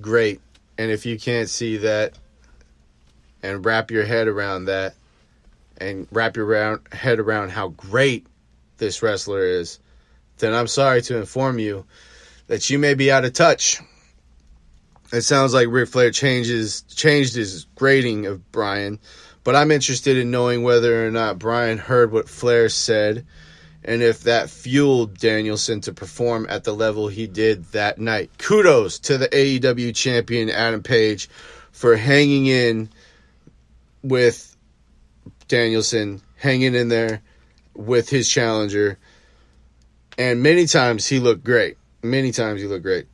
great. And if you can't see that and wrap your head around that and wrap your head around how great this wrestler is, then I'm sorry to inform you that you may be out of touch. It sounds like Ric Flair changed his grading of Bryan, but I'm interested in knowing whether or not Bryan heard what Flair said and if that fueled Danielson to perform at the level he did that night. Kudos to the AEW champion Adam Page for hanging in with Danielson, hanging in there with his challenger. And many times he looked great.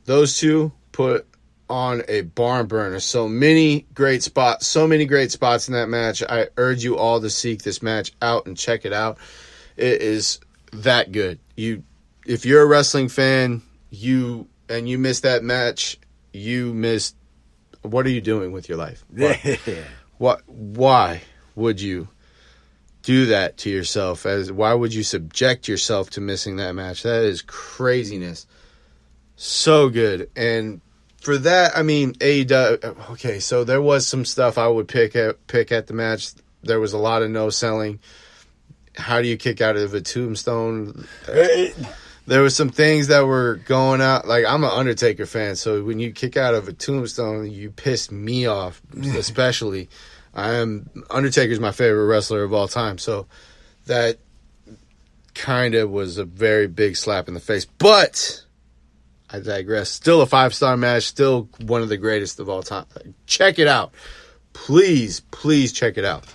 Those two put on a barn burner. So many great spots in that match. I urge you all to seek this match out and check it out. It is that good. If you're a wrestling fan, you missed that match, what are you doing with your life? Why would you do that to yourself? Why would you subject yourself to missing that match? That is craziness. So good. And for that, I mean, AEW, okay, so there was some stuff I would pick at the match. There was a lot of no selling. How do you kick out of a tombstone? There were some things that were going out. Like, I'm an Undertaker fan, so when you kick out of a tombstone, you piss me off, especially. Undertaker's my favorite wrestler of all time, so that kind of was a very big slap in the face. But I digress. Still a 5-star match, still one of the greatest of all time. Check it out. Please check it out.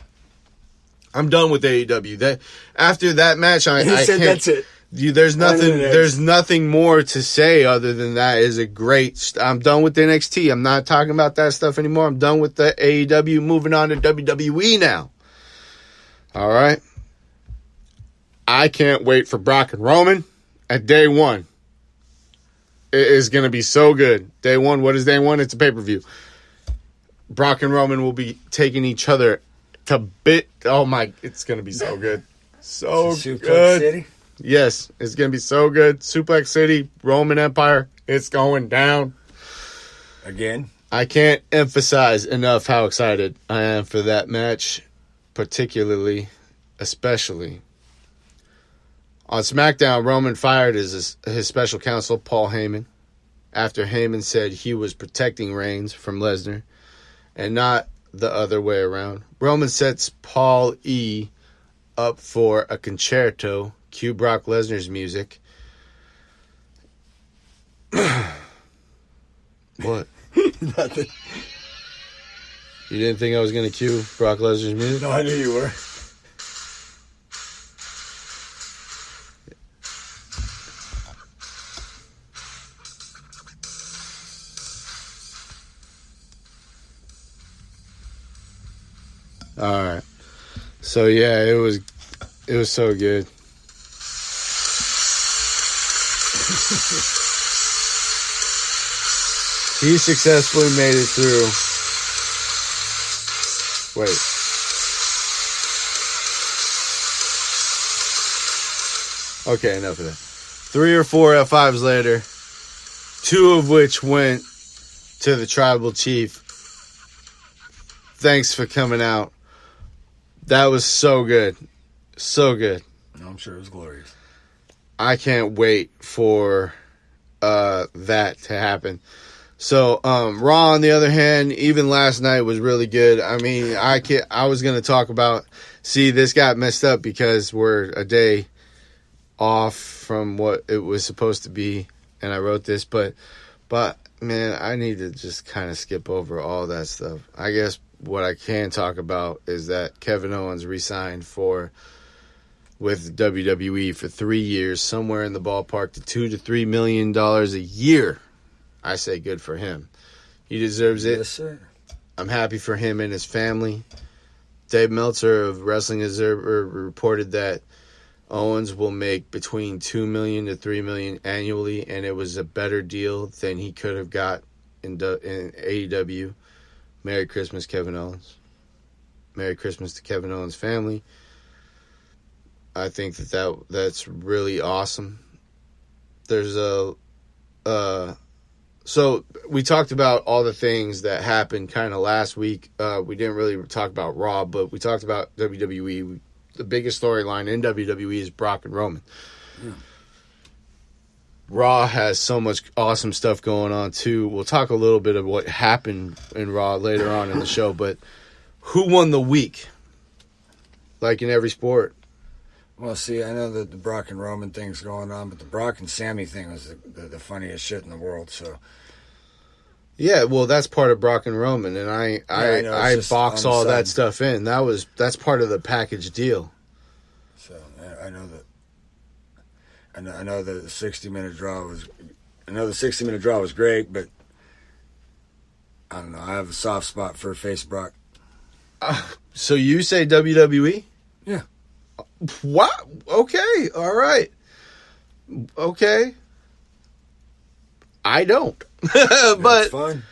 I'm done with AEW. After that match, I can't. That's it. There's nothing more to say other than that is a great. I'm done with NXT. I'm not talking about that stuff anymore. I'm done with the AEW. Moving on to WWE now. All right. I can't wait for Brock and Roman at day one. It is going to be so good. Day one. What is day one? It's a pay-per-view. Brock and Roman will be taking each other to bit. Oh my! It's going to be so good. So Suplex good. City? Yes, it's going to be so good. Suplex City, Roman Empire, it's going down. Again? I can't emphasize enough how excited I am for that match, especially. On SmackDown, Roman fired his special counsel, Paul Heyman, after Heyman said he was protecting Reigns from Lesnar and not the other way around. Roman sets Paul E. up for a concerto. Cue Brock Lesnar's music. What? Nothing. You didn't think I was going to cue Brock Lesnar's music? No, I knew you were. All right. So yeah, it was so good. He successfully made it through. Wait. Okay, enough of that. 3 or 4 F5s later, 2 of which went to the tribal chief. Thanks for coming out. That was so good. So good. I'm sure it was glorious. I can't wait for that to happen. So Raw, on the other hand, even last night was really good. I mean, I was going to talk about, this got messed up because we're a day off from what it was supposed to be, and I wrote this, but man, I need to just kind of skip over all that stuff. I guess what I can talk about is that Kevin Owens re-signed with WWE for 3 years, somewhere in the ballpark to $2 to $3 million a year. I say good for him. He deserves it. Yes, sir. I'm happy for him and his family. Dave Meltzer of Wrestling Observer reported that Owens will make between $2 million to $3 million annually, and it was a better deal than he could have got in AEW. Merry Christmas, Kevin Owens. Merry Christmas to Kevin Owens' family. I think that's really awesome. There's So we talked about all the things that happened kind of last week. We didn't really talk about Raw, but we talked about WWE. The biggest storyline in WWE is Brock and Roman. Yeah. Raw has so much awesome stuff going on, too. We'll talk a little bit of what happened in Raw later on in the show, but who won the week? Like in every sport. Well, see, I know that the Brock and Roman thing's going on, but the Brock and Sammy thing was the funniest shit in the world, so... Yeah, well, that's part of Brock and Roman, and I box all that stuff in. That's part of the package deal. So, I know that... I know that the 60-minute draw was... I know the 60-minute draw was great, but... I don't know, I have a soft spot for face Brock. So you say WWE? Yeah. What? Okay, all right. Okay. I don't. but That's fine.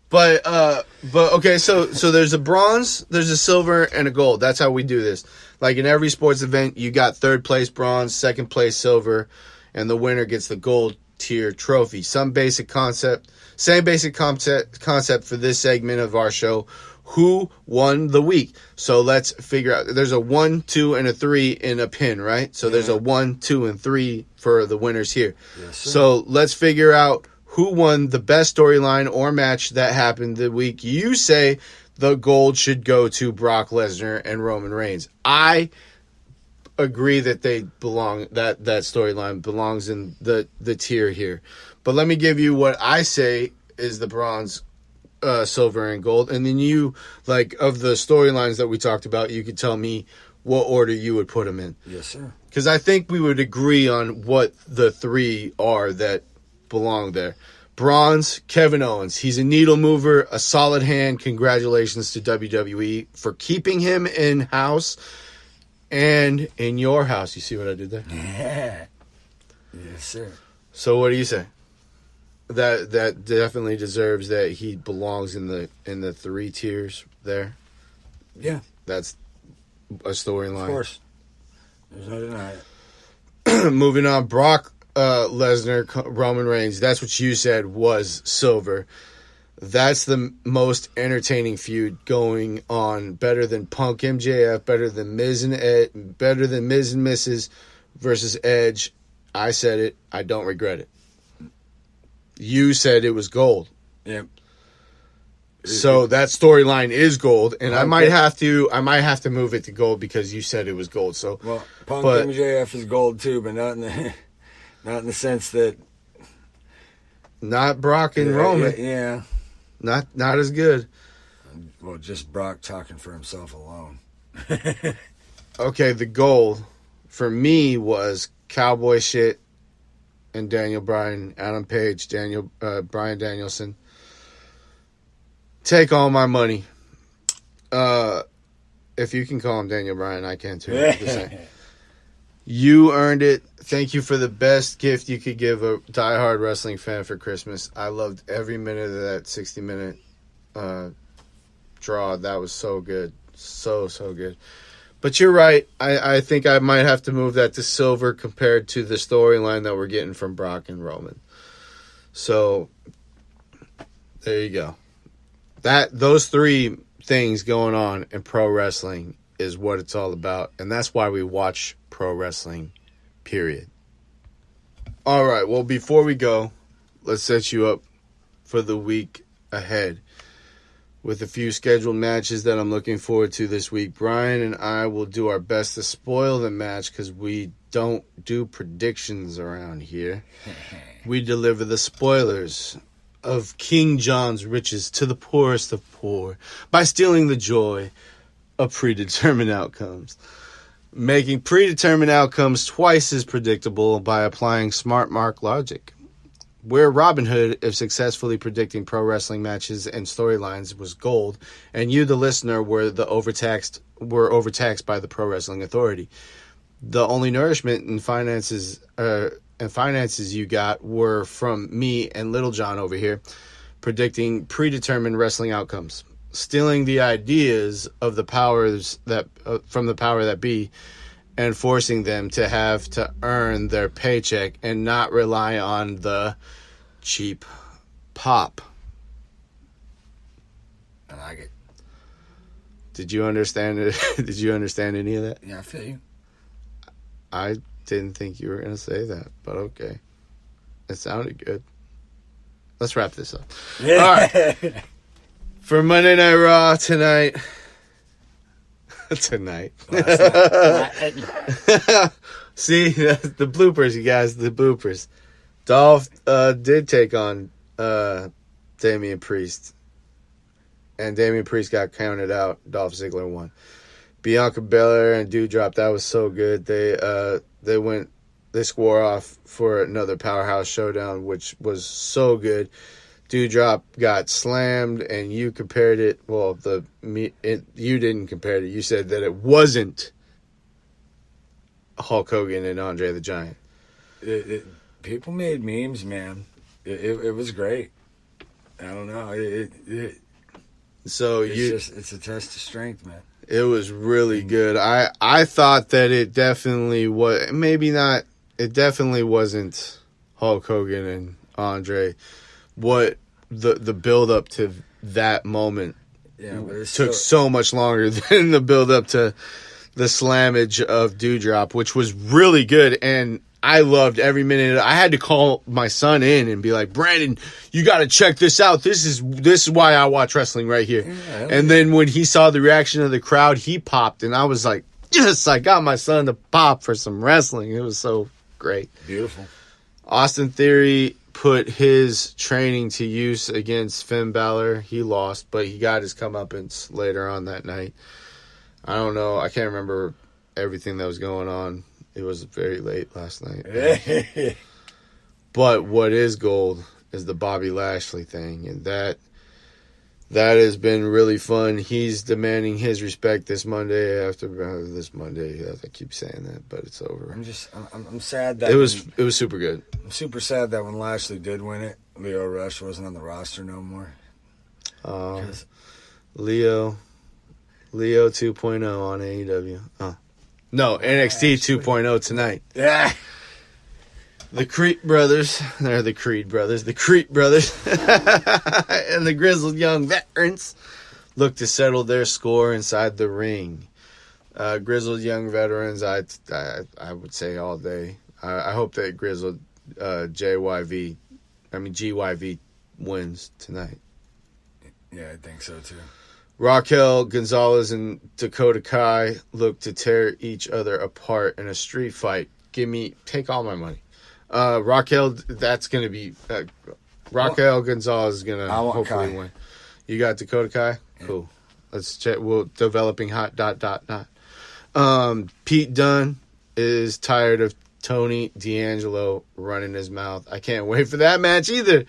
But okay, so there's a bronze, there's a silver, and a gold. That's how we do this. Like in every sports event, you got third place bronze, second place silver, and the winner gets the gold tier trophy. Same basic concept for this segment of our show. Who won the week? So let's figure out. There's a 1, 2, and a 3 in a pin, right? So there's a 1, 2, and 3 for the winners here. Yes, sir. So let's figure out who won the best storyline or match that happened the week. You say the gold should go to Brock Lesnar and Roman Reigns. I agree that they belong. That storyline belongs in the tier here. But let me give you what I say is the bronze, silver, and gold, and then you, like, of the storylines that we talked about, you could tell me what order you would put them in. Yes, sir. Because I think we would agree on what the 3 are that belong there. Bronze, Kevin Owens. He's a needle mover, a solid hand. Congratulations to WWE for keeping him in-house and in your house. You see what I did there? Yeah. Yes, sir. So what do you say? That definitely deserves that he belongs in the 3 tiers there. Yeah. That's a storyline. Of course. There's no denying it. Moving on, Brock Lesnar, Roman Reigns. That's what you said was silver. That's the most entertaining feud going on. Better than Punk MJF, better than Miz and Ed, better than Miz and Mrs. versus Edge. I said it. I don't regret it. You said it was gold. Yep. So that storyline is gold, and I might have to move it to gold because you said it was gold. So Punk MJF is gold too, but not in the sense that not Brock and Roman. Yeah. Not as good. Well, just Brock talking for himself alone. Okay, the gold for me was cowboy shit and Daniel Bryan, Adam Page, Bryan Danielson. Take all my money. If you can call him Daniel Bryan, I can too. I'm just saying. You earned it. Thank you for the best gift you could give a diehard wrestling fan for Christmas. I loved every minute of that 60-minute draw. That was so good. So good. But you're right. I think I might have to move that to silver compared to the storyline that we're getting from Brock and Roman. So there you go. Those 3 things going on in pro wrestling is what it's all about. And that's why we watch pro wrestling, period. All right. Well, before we go, let's set you up for the week ahead with a few scheduled matches that I'm looking forward to this week. Brian and I will do our best to spoil the match because we don't do predictions around here. We deliver the spoilers of King John's riches to the poorest of poor by stealing the joy of predetermined outcomes. Making predetermined outcomes twice as predictable by applying smart mark logic. We're Robin Hood if successfully predicting pro wrestling matches and storylines was gold, and you, the listener, were overtaxed by the Pro Wrestling Authority. The only nourishment and finances you got were from me and Little John over here, predicting predetermined wrestling outcomes, stealing the ideas of the powers that from the power that be, and forcing them to have to earn their paycheck and not rely on the cheap pop. I like it. Did you understand it? Did you understand any of that? Yeah, I feel you. I didn't think you were going to say that, but okay. It sounded good. Let's wrap this up. Yeah. All right. For Monday Night Raw tonight. Tonight. See, the bloopers, you guys, the bloopers. Dolph did take on Damian Priest. And Damian Priest got counted out. Dolph Ziggler won. Bianca Belair and Doudrop, that was so good. They swore off for another powerhouse showdown, which was so good. Doudrop got slammed, and you compared it. Well, you didn't compare it. You said that it wasn't Hulk Hogan and Andre the Giant. People made memes, man. It was great. I don't know. So it's a test of strength, man. It was really good. I thought that it definitely was. Maybe not. It definitely wasn't Hulk Hogan and Andre. What the build up to that moment took so much longer than the build up to the slammage of Doudrop, which was really good, and I loved every minute. I had to call my son in and be like, Brandon, you got to check this out. This is why I watch wrestling right here. Yeah, and then when he saw the reaction of the crowd, he popped, and I was like, yes, I got my son to pop for some wrestling. It was so great. Beautiful. Austin Theory put his training to use against Finn Balor. He lost, but he got his comeuppance later on that night. I don't know. I can't remember everything that was going on. It was very late last night. But what is gold is the Bobby Lashley thing, and that has been really fun. He's demanding his respect this Monday after this Monday. I keep saying that, but it's over. I'm sad that it was super good. I'm super sad that when Lashley did win it, Leo Rush wasn't on the roster no more. Leo 2.0 on AEW. No, NXT 2.0 tonight. Yeah. The Creed brothers, they're the Creed brothers, and the Grizzled Young Veterans look to settle their score inside the ring. Grizzled Young Veterans, I would say all day. I hope that Grizzled GYV wins tonight. Yeah, I think so too. Raquel Gonzalez and Dakota Kai look to tear each other apart in a street fight. Take all my money. Raquel, that's going to be... Raquel Gonzalez is going to hopefully win. You got Dakota Kai? Yeah. Cool. Let's check. Developing hot ... Pete Dunne is tired of Tony D'Angelo running his mouth. I can't wait for that match either.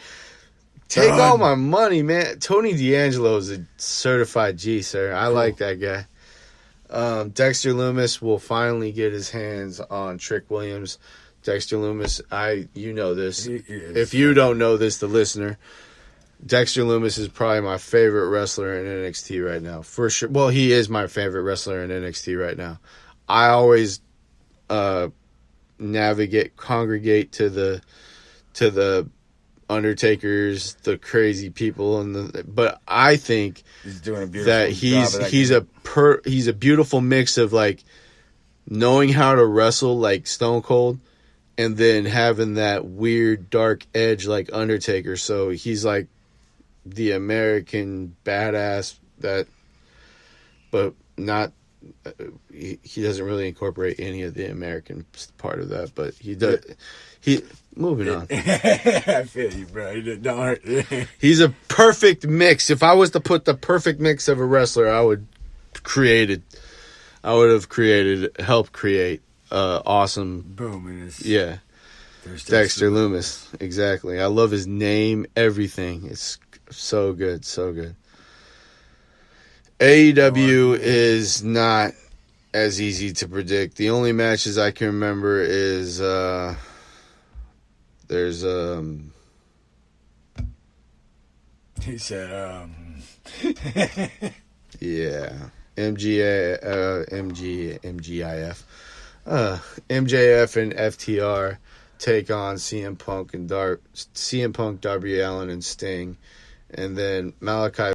Take all my money, man. Tony D'Angelo is a certified G, sir. I like that guy. Dexter Lumis will finally get his hands on Trick Williams. Dexter Lumis, you know this. If you don't know this, the listener, Dexter Lumis is probably my favorite wrestler in NXT right now. For sure. Well, he is my favorite wrestler in NXT right now. I always congregate to the Undertakers, the crazy people, but I think he's doing a beautiful he's a beautiful mix of like knowing how to wrestle like Stone Cold, and then having that weird dark edge like Undertaker. So he's like the American badass but not. He doesn't really incorporate any of the American part of that, but he does. Moving on. I feel you, bro. He's a perfect mix. If I was to put the perfect mix of a wrestler, I would have created, helped create awesome. Boom. Yeah. Dexter Lumis. Exactly. I love his name, everything. It's so good, so good. AEW is not as easy to predict. The only matches I can remember is there's he said yeah, MJF and FTR. take on CM Punk, Darby Allin, and Sting, and then Malachi